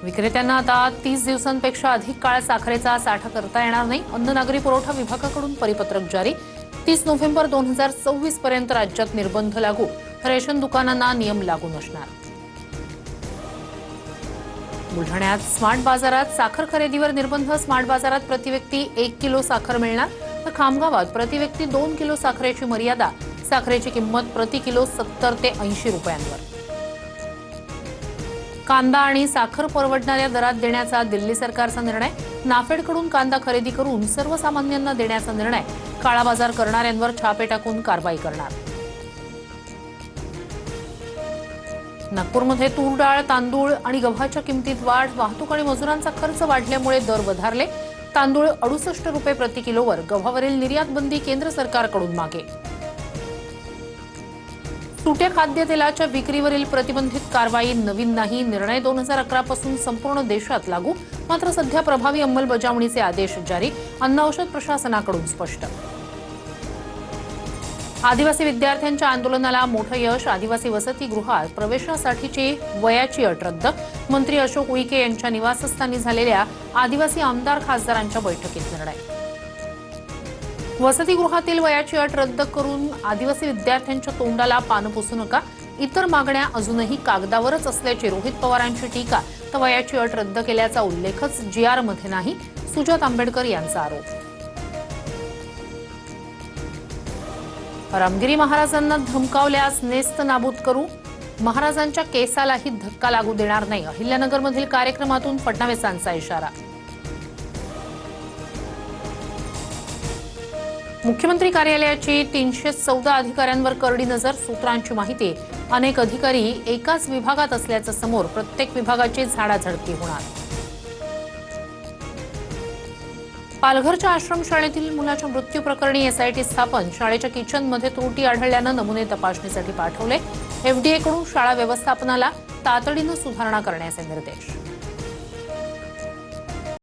विक्रेत्यांना आता 30 दिवसांपेक्षा अधिक काळ साखरेचा साठा करता येणार नाही. अन्न नागरी पुरवठा विभागाकडून परिपत्रक जारी. 30 नोव्हेंबर 2024 पर्यंत राज्यात निर्बंध लागू. रेशन दुकानांना नियम लागू नसणार. बुलढाण्यात स्मार्ट बाजारात साखर खरेदीवर निर्बंध. स्मार्ट बाजारात प्रतिव्यक्ती 1 किलो साखर मिळणार, तर खामगावात प्रतिव्यक्ती 2 किलो साखरेची मर्यादा. साखरेची किंमत प्रति किलो 70 ते 80 रुपयांवर. कांदा आणि साखर परवडणाऱ्या दरात देण्याचा दिल्ली सरकारचा निर्णय. नाफेडकडून कांदा खरेदी करून सर्वसामान्यांना देण्याचा निर्णय. काळा बाजार करणाऱ्यांवर छापे टाकून कारवाई करणार. नागपूरमध्ये तूर डाळ, तांदूळ आणि गव्हाच्या किमतीत वाढ. वाहतूक आणि मजुरांचा खर्च वाढल्यामुळे दर वधारले. तांदूळ 68 रुपये प्रति किलोवर. गव्हावरील निर्यात बंदी केंद्र सरकारकडून मागे. सुट्या खाद्यतेलाच्या विक्रीवरील प्रतिबंधित कारवाई नवीन नाही. निर्णय 2011 पासून संपूर्ण देशात लागू. मात्र सध्या प्रभावी अंमलबजावणीचे आदेश जारी. अन्न औषध प्रशासनाकडून स्पष्ट. आदिवासी विद्यार्थ्यांच्या आंदोलनाला मोठं यश. आदिवासी वसतिगृहात प्रवेशासाठीची वयाची अट रद्द. मंत्री अशोक उईके यांच्या निवासस्थानी झालेल्या आदिवासी आमदार खासदारांच्या बैठकीत निर्णय. वसतिगृहातील वयाची अट रद्द करून आदिवासी विद्यार्थ्यांच्या तोंडाला पानं पुसू नका. इतर मागण्या अजूनही कागदावरच असल्याची रोहित पवारांची टीका. तर वयाची अट रद्द केल्याचा उल्लेखच GR मध्ये नाही. सुजात आंबेडकर यांचा आरोप. रामगिरी महाराजांना धमकावल्यास नेस्त नाबूद करू. महाराजांच्या केसालाही धक्का लागू देणार नाही. अहिल्यानगरमधील कार्यक्रमातून फडणवीसांचा इशारा. मुख्यमंत्री कार्यालयाची 314 अधिकाऱ्यांवर करडी नजर. सूत्रांची माहिती, अनेक अधिकारी एकाच विभागात असल्याचं समोर. प्रत्येक विभागाची झाडाझडती होणार. पालघरच्या आश्रमशाळेतील मुलाच्या मृत्यू प्रकरणी SIT स्थापन. शाळेच्या किचनमध्ये त्रुटी आढळल्यानं नमुने तपासणीसाठी पाठवले. FDA कडून शाळा व्यवस्थापनाला तातडीनं सुधारणा करण्याचे निर्देश.